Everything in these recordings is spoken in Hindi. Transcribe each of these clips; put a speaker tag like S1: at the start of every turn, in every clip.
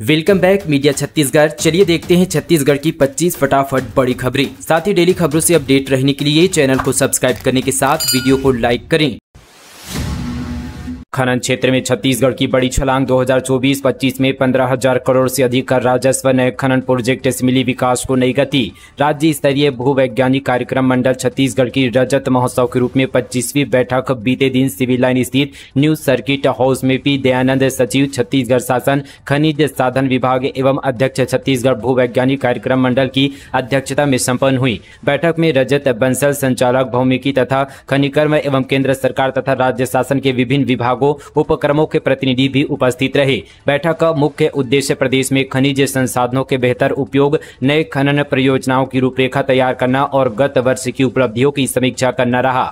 S1: Welcome back media Chhattisgarh. चलिए देखते हैं छत्तीसगढ़ की 25 फटाफट बड़ी खबरें। साथ ही डेली खबरों से अपडेट रहने के लिए चैनल को सब्सक्राइब करने के साथ वीडियो को लाइक करें। खनन क्षेत्र में छत्तीसगढ़ की बड़ी छलांग 2024-25 में 15,000 करोड़ से अधिक का राजस्व। नए खनन प्रोजेक्ट से मिली विकास को नई गति। राज्य स्तरीय भूवैज्ञानिक कार्यक्रम मंडल छत्तीसगढ़ की रजत महोत्सव के रूप में 25वीं बैठक बीते दिन सिविल लाइन स्थित न्यू सर्किट हाउस में पी दयानंद, सचिव छत्तीसगढ़ शासन खनिज साधन विभाग एवं अध्यक्ष छत्तीसगढ़ भूवैज्ञानिक कार्यक्रम मंडल की अध्यक्षता में संपन्न हुई। बैठक में रजत बंसल, संचालक भौमिकी तथा खनिकर्म एवं केंद्र सरकार तथा राज्य शासन के विभिन्न विभागों उपक्रमों के प्रतिनिधि भी उपस्थित रहे। बैठक का मुख्य उद्देश्य प्रदेश में खनिज संसाधनों के बेहतर उपयोग, नए खनन परियोजनाओं की रूपरेखा तैयार करना और गत वर्ष की उपलब्धियों की समीक्षा करना रहा।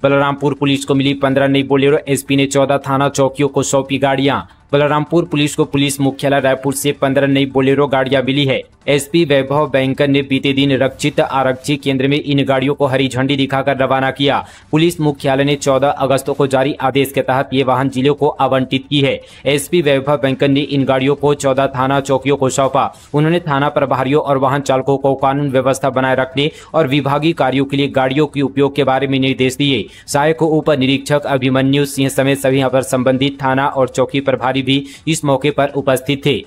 S1: बलरामपुर पुलिस को मिली 15 नई बोलेरो। एसपी ने 14 थाना चौकियों को सौंपी गाड़ियां। बलरामपुर पुलिस को पुलिस मुख्यालय रायपुर से 15 नई बोलेरो गाड़ियां मिली है। एसपी वैभव बैंकर ने बीते दिन रक्षित आरक्षी केंद्र में इन गाड़ियों को हरी झंडी दिखाकर रवाना किया। पुलिस मुख्यालय ने 14 अगस्त को जारी आदेश के तहत ये वाहन जिलों को आवंटित की है। एसपी वैभव बैंकर ने इन गाड़ियों को 14 थाना चौकियों को सौंपा। उन्होंने थाना प्रभारियों और वाहन चालकों को कानून व्यवस्था बनाए रखने और विभागीय कार्यों के लिए गाड़ियों के उपयोग के बारे में निर्देश दिए। सहायक उप निरीक्षक अभिमन्यु सिंह समेत सभी पर संबंधित थाना और चौकी प्रभारी भी इस मौके पर उपस्थित थे।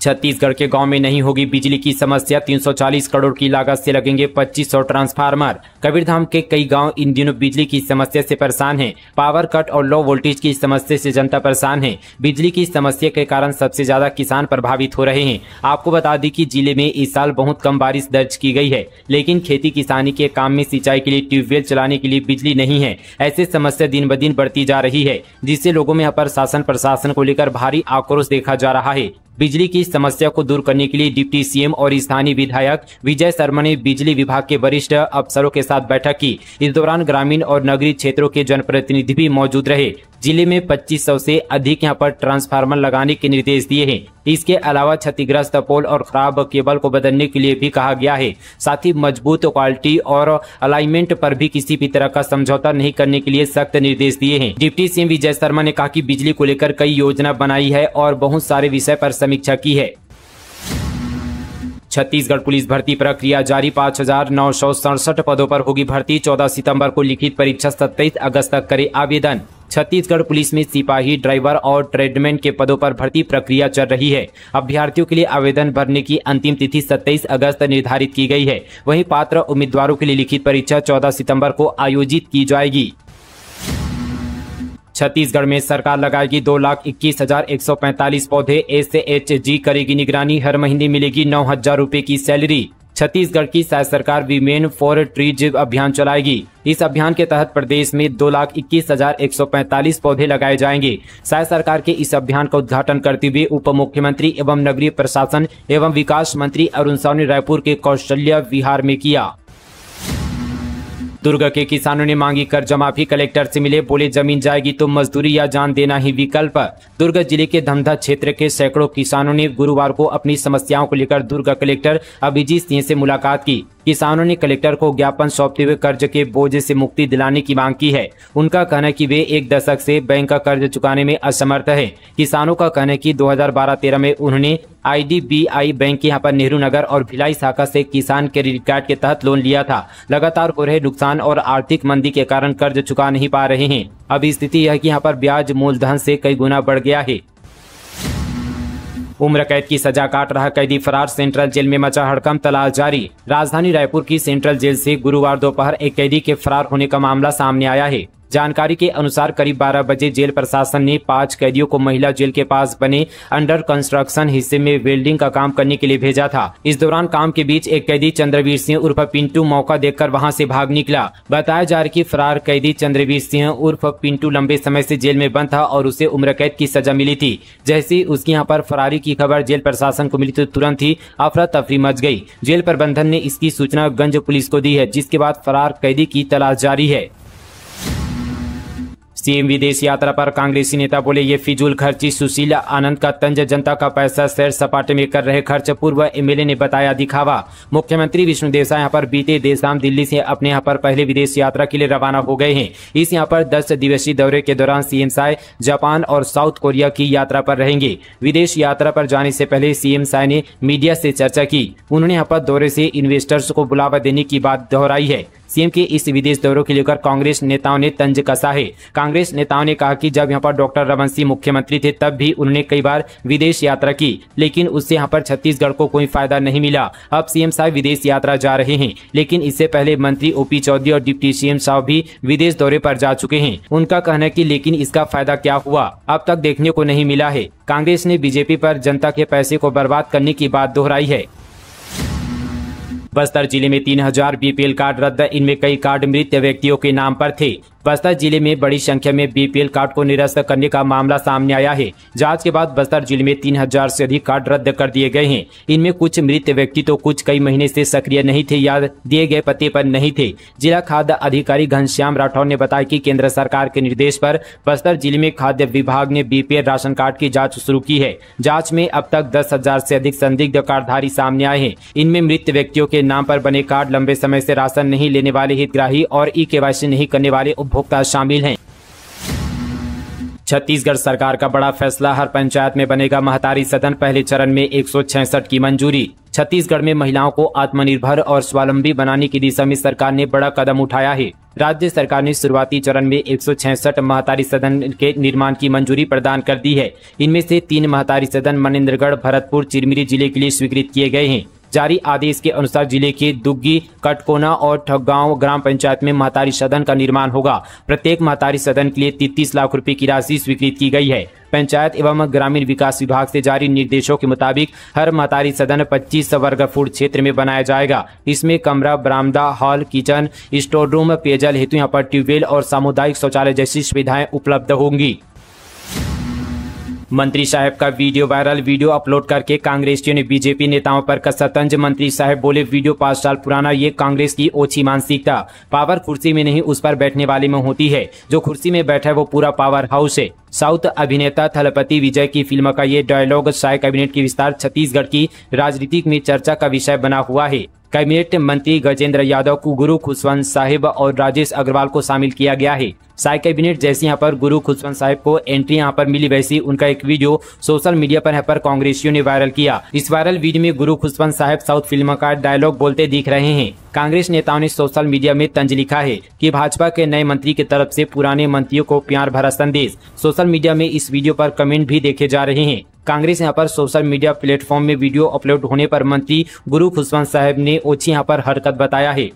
S1: छत्तीसगढ़ के गांव में नहीं होगी बिजली की समस्या। 340 करोड़ की लागत से लगेंगे 2500 ट्रांसफार्मर। कबीरधाम के कई गांव इन दिनों बिजली की समस्या से परेशान हैं। पावर कट और लो वोल्टेज की समस्या से जनता परेशान है। बिजली की समस्या के कारण सबसे ज्यादा किसान प्रभावित हो रहे हैं। आपको बता दें कि जिले में इस साल बहुत कम बारिश दर्ज की गई है, लेकिन खेती किसानी के काम में सिंचाई के लिए ट्यूबवेल चलाने के लिए बिजली नहीं है। ऐसे समस्या दिन ब दिन बढ़ती जा रही है, जिससे लोगों में यहाँ पर शासन प्रशासन को लेकर भारी आक्रोश देखा जा रहा है। बिजली की समस्या को दूर करने के लिए डिप्टी सीएम और स्थानीय विधायक विजय शर्मा ने बिजली विभाग के वरिष्ठ अफसरों के साथ बैठक की। इस दौरान ग्रामीण और नगरीय क्षेत्रों के जनप्रतिनिधि भी मौजूद रहे। जिले में 2500 से अधिक यहां पर ट्रांसफार्मर लगाने के निर्देश दिए हैं। इसके अलावा क्षतिग्रस्त पोल और खराब केबल को बदलने के लिए भी कहा गया है। साथ ही मजबूत क्वालिटी और अलाइनमेंट पर भी किसी भी तरह का समझौता नहीं करने के लिए सख्त निर्देश दिए हैं। डिप्टी सीएम विजय शर्मा ने कहा कि बिजली को लेकर कई योजना बनाई है और बहुत सारे विषय पर समीक्षा की है। छत्तीसगढ़ पुलिस भर्ती प्रक्रिया जारी। 5,967 पदों पर होगी भर्ती। 14 सितंबर को लिखित परीक्षा, 27 अगस्त तक करे आवेदन। छत्तीसगढ़ पुलिस में सिपाही, ड्राइवर और ट्रेडमैन के पदों पर भर्ती प्रक्रिया चल रही है। अभ्यर्थियों के लिए आवेदन भरने की अंतिम तिथि 27 अगस्त निर्धारित की गई है। वहीं पात्र उम्मीदवारों के लिए लिखित परीक्षा 14 सितंबर को आयोजित की जाएगी। छत्तीसगढ़ में सरकार लगाएगी 2,21,145 पौधे। SHG करेगी निगरानी। हर महीने मिलेगी 9,000 रुपए की सैलरी। छत्तीसगढ़ की शासन सरकार वीमेन फॉर ट्रीज अभियान चलाएगी। इस अभियान के तहत प्रदेश में 2,21,145 पौधे लगाए जाएंगे। शासन सरकार के इस अभियान का उद्घाटन करते हुए उप मुख्यमंत्री एवं नगरीय प्रशासन एवं विकास मंत्री अरुण साव ने रायपुर के कौशल्या विहार में किया। दुर्ग के किसानों ने मांगी कर्ज माफी। कलेक्टर से मिले, बोले जमीन जाएगी तो मजदूरी या जान देना ही विकल्प। दुर्ग जिले के धमधा क्षेत्र के सैकड़ों किसानों ने गुरुवार को अपनी समस्याओं को लेकर दुर्ग कलेक्टर अभिजीत सिंह से मुलाकात की। किसानों ने कलेक्टर को ज्ञापन सौंपते हुए कर्ज के बोझ से मुक्ति दिलाने की मांग की है। उनका कहना है कि वे 1 दशक से बैंक का कर्ज चुकाने में असमर्थ है। किसानों का कहना है कि 2012-13 में उन्होंने IDBI बैंक यहाँ पर नेहरू नगर और भिलाई शाखा से किसान क्रेडिट कार्ड के तहत लोन लिया था। लगातार हो रहे नुकसान और आर्थिक मंदी के कारण कर्ज चुका नहीं पा रहे हैं। अब स्थिति यह है कि यहाँ पर ब्याज मूलधन से कई गुना बढ़ गया है। उम्र कैद की सजा काट रहा कैदी फरार। सेंट्रल जेल में मचा हड़कंप, तलाश जारी। राजधानी रायपुर की सेंट्रल जेल से गुरुवार दोपहर एक कैदी के फरार होने का मामला सामने आया है। जानकारी के अनुसार करीब 12 बजे जेल प्रशासन ने 5 कैदियों को महिला जेल के पास बने अंडर कंस्ट्रक्शन हिस्से में वेल्डिंग का काम करने के लिए भेजा था। इस दौरान काम के बीच एक कैदी चंद्रवीर सिंह उर्फ पिंटू मौका देखकर वहां से भाग निकला। बताया जा रहा है कि फरार कैदी चंद्रवीर सिंह उर्फ पिंटू लंबे समय से जेल में बंद था और उसे उम्र कैद की सजा मिली थी। जैसे ही उसकी यहाँ पर फरारी की खबर जेल प्रशासन को मिली तो तुरंत ही अफरा तफरी मच गई। जेल प्रबंधन ने इसकी सूचना गंज पुलिस को दी है, जिसके बाद फरार कैदी की तलाश जारी है। सीएम विदेश यात्रा पर कांग्रेसी नेता बोले ये फिजूल खर्ची। सुशील आनंद का तंज, जनता का पैसा सैर सपाटे में कर रहे खर्च। पूर्व एमएलए ने बताया दिखावा। मुख्यमंत्री विष्णुदेव साय यहाँ पर बीते देर शाम दिल्ली से अपने यहाँ पर पहले विदेश यात्रा के लिए रवाना हो गए हैं। इस यहाँ पर 10 दिवसीय दौरे के दौरान सीएम साय जापान और साउथ कोरिया की यात्रा पर रहेंगे। विदेश यात्रा पर जाने से पहले सीएम साय ने मीडिया से चर्चा की। उन्होंने यहाँ पर दौरे से इन्वेस्टर्स को बुलावा देने की बात दोहराई है। सीएम के इस विदेश दौरों को लेकर कांग्रेस नेताओं ने तंज कसा है। कांग्रेस नेताओं ने कहा कि जब यहाँ पर डॉक्टर रमन सिंह मुख्यमंत्री थे तब भी उन्होंने कई बार विदेश यात्रा की, लेकिन उससे यहाँ पर छत्तीसगढ़ को कोई फायदा नहीं मिला। अब सीएम साहब विदेश यात्रा जा रहे हैं, लेकिन इससे पहले मंत्री ओपी चौधरी और डिप्टी सीएम साहब भी विदेश दौरे पर जा चुके हैं। उनका कहना है कि लेकिन इसका फायदा क्या हुआ, अब तक देखने को नहीं मिला है। कांग्रेस ने बीजेपी पर जनता के पैसे को बर्बाद करने की बात दोहराई है। बस्तर जिले में 3000 बीपीएल कार्ड रद्द, इनमें कई कार्ड मृत व्यक्तियों के नाम पर थे। बस्तर जिले में बड़ी संख्या में बीपीएल कार्ड को निरस्त करने का मामला सामने आया है। जांच के बाद बस्तर जिले में 3000 से अधिक कार्ड रद्द कर दिए गए हैं। इनमें कुछ मृत व्यक्ति तो कुछ कई महीने से सक्रिय नहीं थे या दिए गए पते पर नहीं थे। जिला खाद्य अधिकारी घनश्याम राठौर ने बताया कि केंद्र सरकार के निर्देश पर बस्तर जिले में खाद्य विभाग ने बीपीएल राशन कार्ड की जाँच शुरू की है। जाँच में अब तक 10,000 से अधिक संदिग्ध कार्डधारी सामने आए हैं। इनमें मृत व्यक्तियों के नाम पर बने कार्ड, लंबे समय से राशन नहीं लेने वाले हितग्राही और ई-केवाईसी नहीं करने वाले उपभोक्ता शामिल हैं। छत्तीसगढ़ सरकार का बड़ा फैसला, हर पंचायत में बनेगा महतारी सदन। पहले चरण में 166 की मंजूरी। छत्तीसगढ़ में महिलाओं को आत्मनिर्भर और स्वावलंबी बनाने की दिशा में सरकार ने बड़ा कदम उठाया है। राज्य सरकार ने शुरुआती चरण में 166 महतारी सदन के निर्माण की मंजूरी प्रदान कर दी है। इनमें से 3 महतारी सदन मनेन्द्रगढ़, भरतपुर, चिरमिरी जिले के लिए स्वीकृत किए गए हैं। जारी आदेश के अनुसार जिले के दुग्गी, कटकोना और ठगगांव ग्राम पंचायत में महतारी सदन का निर्माण होगा। प्रत्येक महतारी सदन के लिए 33 लाख रुपए की राशि स्वीकृत की गई है। पंचायत एवं ग्रामीण विकास विभाग से जारी निर्देशों के मुताबिक हर महतारी सदन 25 वर्ग फुट क्षेत्र में बनाया जाएगा। इसमें कमरा, बरामदा, हॉल, किचन, स्टोर रूम, पेयजल हेतु यहाँ पर ट्यूबवेल और सामुदायिक शौचालय जैसी सुविधाएं उपलब्ध होंगी। मंत्री साहब का वीडियो वायरल, वीडियो अपलोड करके कांग्रेसियों ने बीजेपी नेताओं पर कसा तंज। मंत्री साहब बोले वीडियो 5 साल पुराना, ये कांग्रेस की ओछी मानसिकता। पावर कुर्सी में नहीं उस पर बैठने वाले में होती है। जो कुर्सी में बैठा है वो पूरा पावर हाउस है। साउथ अभिनेता थलपति विजय की फिल्म का ये डायलॉग साय कैबिनेट की विस्तार छत्तीसगढ़ की राजनीति में चर्चा का विषय बना हुआ है। कैबिनेट मंत्री गजेंद्र यादव को गुरु खुशवंत साहिब और राजेश अग्रवाल को शामिल किया गया है। साय कैबिनेट जैसे यहाँ पर गुरु खुशवंत साहिब को एंट्री यहाँ पर मिली, वैसी उनका एक वीडियो सोशल मीडिया पर यहाँ पर कांग्रेसियों ने वायरल किया। इस वायरल वीडियो में गुरु खुशवंत साहिब साउथ फिल्म का डायलॉग बोलते दिख रहे हैं। कांग्रेस नेताओं ने सोशल मीडिया में तंज लिखा है कि भाजपा के नए मंत्री की तरफ से पुराने मंत्रियों को प्यार भरा संदेश। सोशल मीडिया में इस वीडियो पर कमेंट भी देखे जा रहे हैं। कांग्रेस यहाँ पर सोशल मीडिया प्लेटफॉर्म में वीडियो अपलोड होने पर मंत्री गुरु खुशवंत साहिब ने ओछी यहाँ पर हरकत बताया है।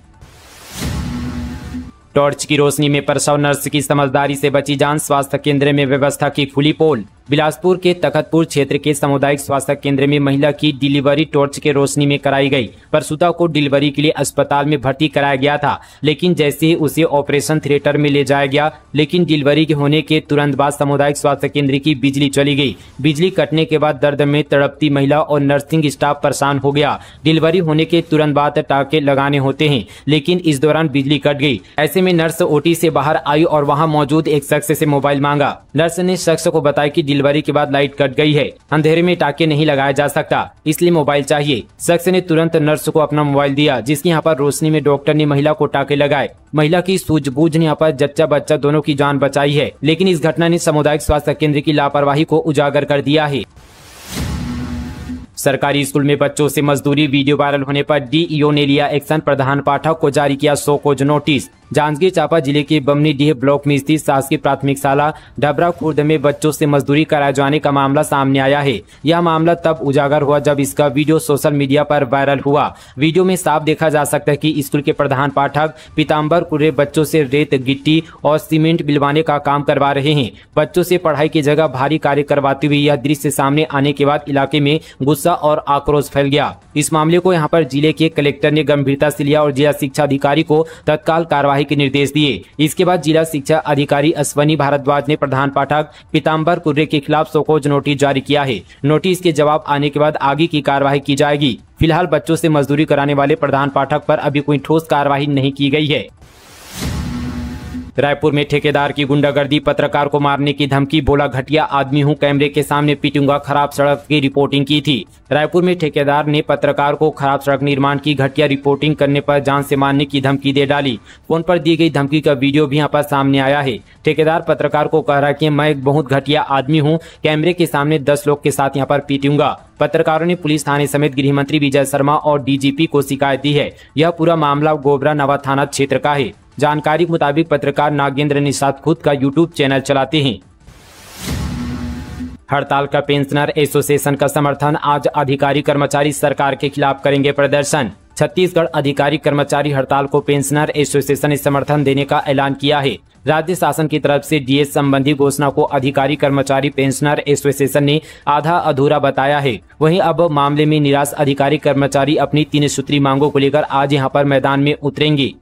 S1: टॉर्च की रोशनी में प्रसव नर्स की समझदारी से बची जान, स्वास्थ्य केंद्र में व्यवस्था की खुली पोल। बिलासपुर के तखतपुर क्षेत्र के सामुदायिक स्वास्थ्य केंद्र में महिला की डिलीवरी टॉर्च के रोशनी में कराई गई। प्रसूता को डिलीवरी के लिए अस्पताल में भर्ती कराया गया था, लेकिन जैसे ही उसे ऑपरेशन थिएटर में ले जाया गया, लेकिन डिलीवरी के होने के तुरंत बाद सामुदायिक स्वास्थ्य केंद्र की बिजली चली गई। बिजली कटने के बाद दर्द में तड़पती महिला और नर्सिंग स्टाफ परेशान हो गया। डिलीवरी होने के तुरंत बाद टाँके लगाने होते हैं, लेकिन इस दौरान बिजली कट गई। ऐसे में नर्स ओटी से बाहर आई और वहां मौजूद एक शख्स से मोबाइल मांगा। नर्स ने शख्स को बताया कि डिलीवरी के बाद लाइट कट गई है, अंधेरे में टाँके नहीं लगाया जा सकता, इसलिए मोबाइल चाहिए। शख्स ने तुरंत नर्स को अपना मोबाइल दिया, जिसकी यहाँ पर रोशनी में डॉक्टर ने महिला को टाँके लगाए। महिला की सूझबूझ ने यहाँ पर जच्चा बच्चा दोनों की जान बचाई है, लेकिन इस घटना ने सामुदायिक स्वास्थ्य केंद्र की लापरवाही को उजागर कर दिया है। सरकारी स्कूल में बच्चों से मजदूरी, वीडियो वायरल होने पर डीईओ ने लिया एक्शन। प्रधान पाठक को जारी किया 100 कोज नोटिस। जांजगीर चांपा जिले के बमनीडीह ब्लॉक में स्थित शासकीय प्राथमिक शाला डबरा खुर्द में बच्चों से मजदूरी कराए जाने का मामला सामने आया है। यह मामला तब उजागर हुआ जब इसका वीडियो सोशल मीडिया पर वायरल हुआ। वीडियो में साफ देखा जा सकता है कि स्कूल के प्रधान पाठक पीताम्बर कुर्रे बच्चों से रेत, गिट्टी और सीमेंट बिलवाने का काम करवा रहे हैं। बच्चों से पढ़ाई की जगह भारी कार्य करवाते हुए यह दृश्य सामने आने के बाद इलाके में गुस्सा और आक्रोश फैल गया। इस मामले को यहाँ पर जिले के कलेक्टर ने गंभीरता से लिया और जिला शिक्षा अधिकारी को तत्काल कार्रवाई के निर्देश दिए। इसके बाद जिला शिक्षा अधिकारी अश्वनी भारद्वाज ने प्रधान पाठक पीताम्बर कुर्रे के खिलाफ 100 कोज नोटिस जारी किया है। नोटिस के जवाब आने के बाद आगे की कार्रवाई की जाएगी। फिलहाल बच्चों से मजदूरी कराने वाले प्रधान पाठक पर अभी कोई ठोस कार्रवाई नहीं की गई है। रायपुर में ठेकेदार की गुंडागर्दी, पत्रकार को मारने की धमकी, बोला घटिया आदमी हूं, कैमरे के सामने पीटूंगा, खराब सड़क की रिपोर्टिंग की थी। रायपुर में ठेकेदार ने पत्रकार को खराब सड़क निर्माण की घटिया रिपोर्टिंग करने पर जान से मारने की धमकी दे डाली। फोन पर दी गई धमकी का वीडियो भी यहाँ पर सामने आया है। ठेकेदार पत्रकार को कह रहा है कि मैं एक बहुत घटिया आदमी हूँ, कैमरे के सामने 10 लोग के साथ यहाँ पर पीटूंगा। पत्रकारों ने पुलिस थाने समेत गृह मंत्री विजय शर्मा और डीजीपी को शिकायत दी है। यह पूरा मामला गोबरा नवा थाना क्षेत्र का है। जानकारी के मुताबिक पत्रकार नागेंद्र निषाद खुद का यूट्यूब चैनल चलाते हैं। हड़ताल का पेंशनर एसोसिएशन का समर्थन, आज अधिकारी कर्मचारी सरकार के खिलाफ करेंगे प्रदर्शन। छत्तीसगढ़ अधिकारी कर्मचारी हड़ताल को पेंशनर एसोसिएशन ने समर्थन देने का ऐलान किया है। राज्य शासन की तरफ से डीएस संबंधी घोषणा को अधिकारी कर्मचारी पेंशनर एसोसिएशन ने आधा अधूरा बताया है। वहीं अब मामले में निराश अधिकारी कर्मचारी अपनी 3 सूत्री मांगों को लेकर आज यहां पर मैदान में उतरेंगे।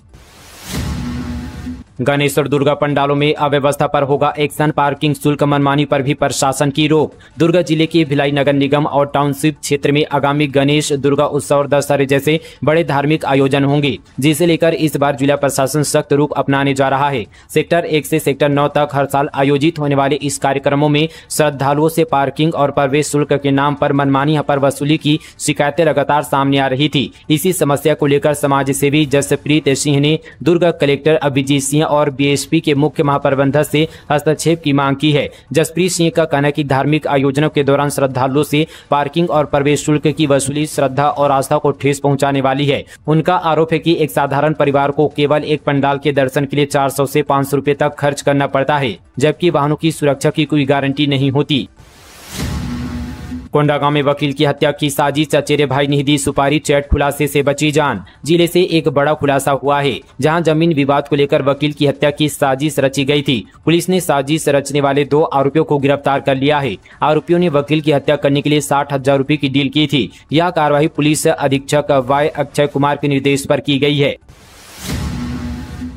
S1: गणेश और दुर्गा पंडालों में अव्यवस्था पर होगा एक्शन, पार्किंग शुल्क मनमानी पर भी प्रशासन की रोक। दुर्ग जिले के भिलाई नगर निगम और टाउनशिप क्षेत्र में आगामी गणेश, दुर्गा उत्सव और दशहरे जैसे बड़े धार्मिक आयोजन होंगे, जिसे लेकर इस बार जिला प्रशासन सख्त रुख अपनाने जा रहा है। सेक्टर 1 से सेक्टर 9 तक हर साल आयोजित होने वाले इस कार्यक्रमों में श्रद्धालुओं से पार्किंग और प्रवेश शुल्क के नाम पर मनमानी पर वसूली की शिकायतें लगातार सामने आ रही थी। इसी समस्या को लेकर समाज सेवी जसप्रीत सिंह ने दुर्ग कलेक्टर अभिजीत सिंह और बीएसपी के मुख्य महाप्रबंधक से हस्तक्षेप की मांग की है। जसप्रीत सिंह का कहना है कि धार्मिक आयोजनों के दौरान श्रद्धालुओं से पार्किंग और प्रवेश शुल्क की वसूली श्रद्धा और आस्था को ठेस पहुंचाने वाली है। उनका आरोप है कि एक साधारण परिवार को केवल एक पंडाल के दर्शन के लिए 400 से 500 रुपए तक खर्च करना पड़ता है, जबकि वाहनों की सुरक्षा की कोई गारंटी नहीं होती। कोंडागांव में वकील की हत्या की साजिश, चचेरे भाई ने दी सुपारी, चैट खुलासे से बची जान। जिले से एक बड़ा खुलासा हुआ है, जहां जमीन विवाद को लेकर वकील की हत्या की साजिश रची गई थी। पुलिस ने साजिश रचने वाले 2 आरोपियों को गिरफ्तार कर लिया है। आरोपियों ने वकील की हत्या करने के लिए 60,000 रुपए की डील की थी। यह कार्रवाई पुलिस अधीक्षक वाई अक्षय कुमार के निर्देश पर की गई है।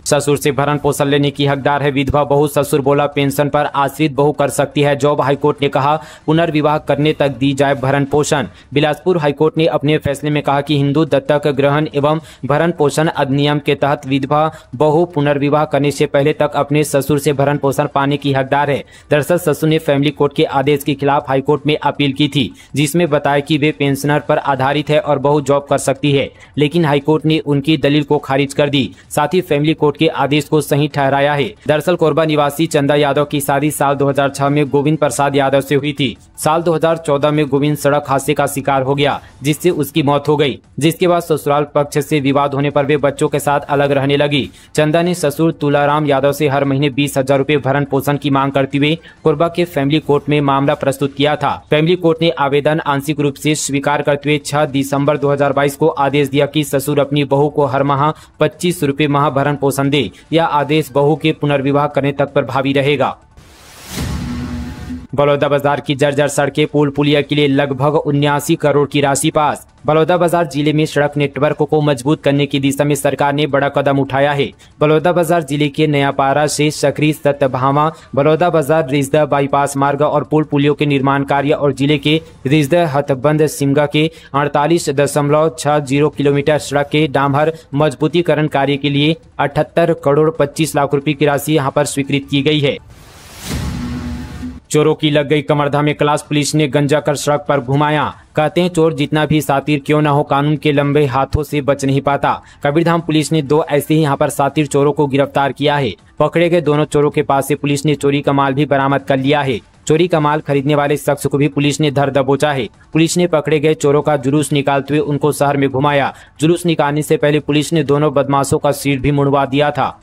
S1: ससुर से भरण पोषण लेने की हकदार है विधवा बहू, ससुर बोला पेंशन पर आश्रित बहू कर सकती है जॉब। हाईकोर्ट ने कहा पुनर्विवाह करने तक दी जाए भरण पोषण। बिलासपुर हाईकोर्ट ने अपने फैसले में कहा कि हिंदू दत्तक ग्रहण एवं भरण पोषण अधिनियम के तहत विधवा बहू पुनर्विवाह करने से पहले तक अपने ससुर से भरण पोषण पाने की हकदार है। दरअसल ससुर ने फैमिली कोर्ट के आदेश के खिलाफ हाईकोर्ट में अपील की थी, जिसमें बताया कि वे पेंशनर पर आधारित है और बहू जॉब कर सकती है, लेकिन हाईकोर्ट ने उनकी दलील को खारिज कर दी। साथ ही फैमिली कोर्ट के आदेश को सही ठहराया है। दरअसल कोरबा निवासी चंदा यादव की शादी साल 2006 में गोविंद प्रसाद यादव से हुई थी। साल 2014 में गोविंद सड़क हादसे का शिकार हो गया, जिससे उसकी मौत हो गई। जिसके बाद ससुराल पक्ष से विवाद होने पर वे बच्चों के साथ अलग रहने लगी। चंदा ने ससुर तुलाराम यादव से हर महीने 20,000 रुपए भरण पोषण की मांग करते हुए कोरबा के फैमिली कोर्ट में मामला प्रस्तुत किया था। फैमिली कोर्ट ने आवेदन आंशिक रूप से स्वीकार करते हुए 6 दिसंबर 2022 को आदेश दिया कि ससुर अपनी बहू को हर माह 25 रुपए माह भरण पोषण दे। यह आदेश बहू के पुनर्विवाह करने तक प्रभावी रहेगा। बलौदाबाजार की जर्जर सड़कें, पुल पुलिया के लिए लगभग 79 करोड़ की राशि पास। बलौदाबाजार जिले में सड़क नेटवर्क को मजबूत करने की दिशा में सरकार ने बड़ा कदम उठाया है। बलौदाबाजार जिले के नयापारा से सकरी, सतभामा, बलौदाबाजार रिजदा बाईपास मार्ग और पुल पुलियों के निर्माण कार्य और जिले के रिजदा हथबंद सिमगा के 48.60 किलोमीटर सड़क के डामर मजबूतीकरण कार्य के लिए 78 करोड़ 25 लाख रुपए की राशि यहाँ पर स्वीकृत की गई है। चोरों की लग गई कमरधा में क्लास, पुलिस ने गंजा कर सड़क पर घुमाया। कहते हैं चोर जितना भी सातिर क्यों न हो, कानून के लंबे हाथों से बच नहीं पाता। कबीरधाम पुलिस ने 2 ऐसे ही यहाँ पर सातिर चोरों को गिरफ्तार किया है। पकड़े गए दोनों चोरों के पास से पुलिस ने चोरी का माल भी बरामद कर लिया है। चोरी का माल खरीदने वाले शख्स को भी पुलिस ने धर दबोचा है। पुलिस ने पकड़े गए चोरों का जुलूस निकालते हुए उनको शहर में घुमाया। जुलूस निकालने से पहले पुलिस ने दोनों बदमाशों का सीट भी मुड़वा दिया था।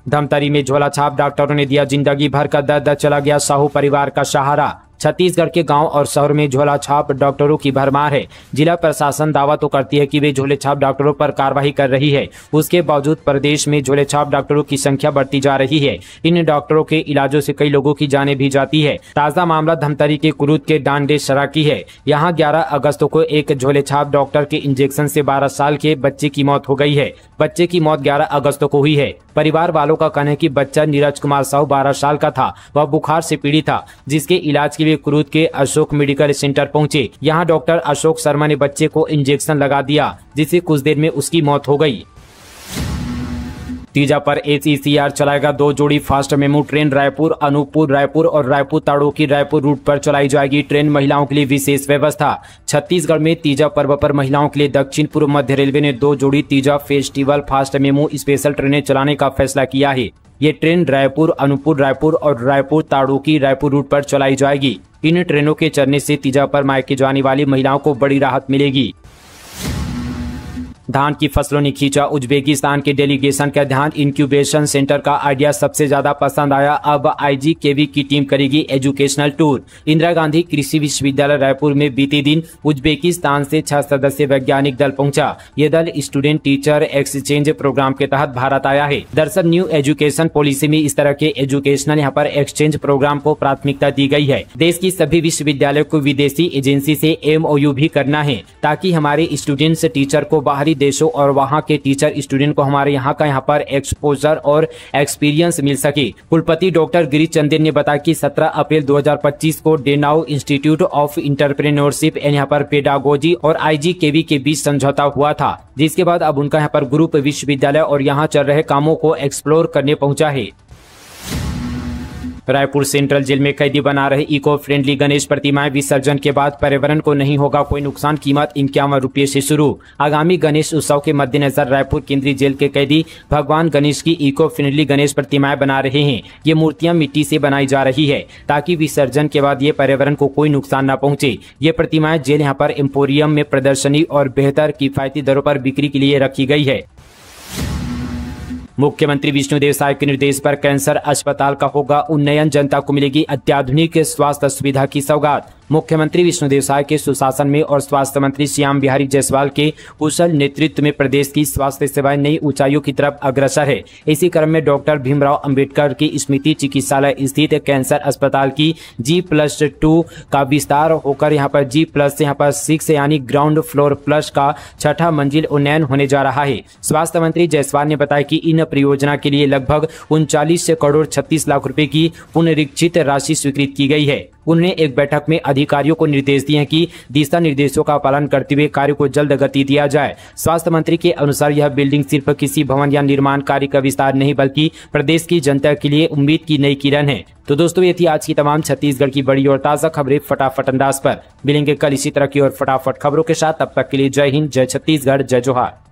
S1: धमतरी में झोला छाप, डॉक्टरों ने दिया जिंदगी भर का दर्द, चला गया साहू परिवार का सहारा। छत्तीसगढ़ के गांव और शहर में झोला छाप डॉक्टरों की भरमार है। जिला प्रशासन दावा तो करती है कि वे झोले छाप डॉक्टरों पर कार्रवाई कर रही है, उसके बावजूद प्रदेश में झोले छाप डॉक्टरों की संख्या बढ़ती जा रही है। इन डॉक्टरों के इलाजों से कई लोगों की जानें भी जाती है। ताजा मामला धमतरी के कुरूद के डांडेसरा की है। यहाँ 11 अगस्त को एक झोले छाप डॉक्टर के इंजेक्शन से 12 साल के बच्चे की मौत हो गई है। बच्चे की मौत 11 अगस्त को हुई है। परिवार वालों का कहना है कि बच्चा नीरज कुमार साहू 12 साल का था। वह बुखार से पीड़ित था, जिसके इलाज के लिए कुरूद के अशोक मेडिकल सेंटर पहुंचे। यहाँ डॉक्टर अशोक शर्मा ने बच्चे को इंजेक्शन लगा दिया, जिससे कुछ देर में उसकी मौत हो गई। तीजा पर ACCR चलाएगा 2 जोड़ी fast MEMU train. Raipur Anuppur Raipur और रायपुर ताड़ोकी रायपुर रूट पर चलाई जाएगी ट्रेन। महिलाओं के लिए विशेष व्यवस्था। छत्तीसगढ़ में तीजा पर्व पर महिलाओं के लिए दक्षिण पूर्व मध्य रेलवे ने 2 जोड़ी तीजा फेस्टिवल फास्ट मेमू स्पेशल ट्रेनें चलाने का फैसला किया है। ये ट्रेन रायपुर अनूपपुर रायपुर और रायपुर ताड़ोकी रायपुर रूट पर चलाई जाएगी। इन ट्रेनों के चलने से तीजा पर मायके जाने वाली महिलाओं को बड़ी राहत मिलेगी। धान की फसलों ने खींचा उज्बेकिस्तान के डेलीगेशन का ध्यान। इंक्यूबेशन सेंटर का आइडिया सबसे ज्यादा पसंद आया। अब IGKV की टीम करेगी एजुकेशनल टूर। इंदिरा गांधी कृषि विश्वविद्यालय रायपुर में बीते दिन उज्बेकिस्तान से 6 सदस्यीय वैज्ञानिक दल पहुंचा। ये दल स्टूडेंट टीचर एक्सचेंज प्रोग्राम के तहत भारत आया है। दरअसल न्यू एजुकेशन पॉलिसी में इस तरह के एजुकेशनल यहाँ पर एक्सचेंज प्रोग्राम को प्राथमिकता दी गई है। देश की सभी विश्वविद्यालयों को विदेशी एजेंसी से MOU भी करना है, ताकि हमारे स्टूडेंट्स टीचर को बाहरी देशों और वहां के टीचर स्टूडेंट को हमारे यहाँ का यहाँ पर एक्सपोजर और एक्सपीरियंस मिल सके। कुलपति डॉक्टर गिरीश चंदेल ने बताया कि 17 अप्रैल 2025 को डेनाउ इंस्टीट्यूट ऑफ इंटरप्रेन्योरशिप यहाँ पर पेडागोजी और IGKV के बीच समझौता हुआ था, जिसके बाद अब उनका यहाँ पर ग्रुप विश्वविद्यालय और यहाँ चल रहे कामों को एक्सप्लोर करने पहुंचा है। रायपुर सेंट्रल जेल में कैदी बना रहे इको फ्रेंडली गणेश प्रतिमाएं विसर्जन के बाद पर्यावरण को नहीं होगा कोई नुकसान। कीमत 51 रुपये से शुरू। आगामी गणेश उत्सव के मद्देनजर रायपुर केंद्रीय जेल के कैदी भगवान गणेश की इको फ्रेंडली गणेश प्रतिमाएं बना रहे हैं। ये मूर्तियां मिट्टी से बनाई जा रही है, ताकि विसर्जन के बाद ये पर्यावरण को कोई नुकसान न पहुंचे। ये प्रतिमाएं जेल यहाँ पर एम्पोरियम में प्रदर्शनी और बेहतर किफायती दरों पर बिक्री के लिए रखी गई है। मुख्यमंत्री विष्णुदेव साय के निर्देश पर कैंसर अस्पताल का होगा उन्नयन। जनता को मिलेगी अत्याधुनिक स्वास्थ्य सुविधा की सौगात। मुख्यमंत्री विष्णुदेव साय के सुशासन में और स्वास्थ्य मंत्री श्याम बिहारी जायसवाल के कुशल नेतृत्व में प्रदेश की स्वास्थ्य सेवाएं नई ऊंचाइयों की तरफ अग्रसर है। इसी क्रम में डॉक्टर भीमराव अंबेडकर की स्मृति चिकित्सालय स्थित कैंसर अस्पताल की G+2 का विस्तार होकर यहाँ पर G+6 यानी ग्राउंड फ्लोर प्लस का 6ठा मंजिल उन्नयन होने जा रहा है। स्वास्थ्य मंत्री जायसवाल ने बताया कि इन परियोजना के लिए लगभग 39 करोड़ 36 लाख रुपए की पुनरीक्षित राशि स्वीकृत की गई है। उन्होंने एक बैठक में अधिकारियों को निर्देश दिए कि दिशा निर्देशों का पालन करते हुए कार्य को जल्द गति दिया जाए। स्वास्थ्य मंत्री के अनुसार यह बिल्डिंग सिर्फ किसी भवन या निर्माण कार्य का विस्तार नहीं, बल्कि प्रदेश की जनता के लिए उम्मीद की नई किरण है। तो दोस्तों, ये थी आज की तमाम छत्तीसगढ़ की बड़ी और ताजा खबरें फटाफट अंदाज पर। मिलेंगे कल इसी तरह की और फटाफट खबरों के साथ। तब तक के लिए जय हिंद, जय छत्तीसगढ़, जय जोहार।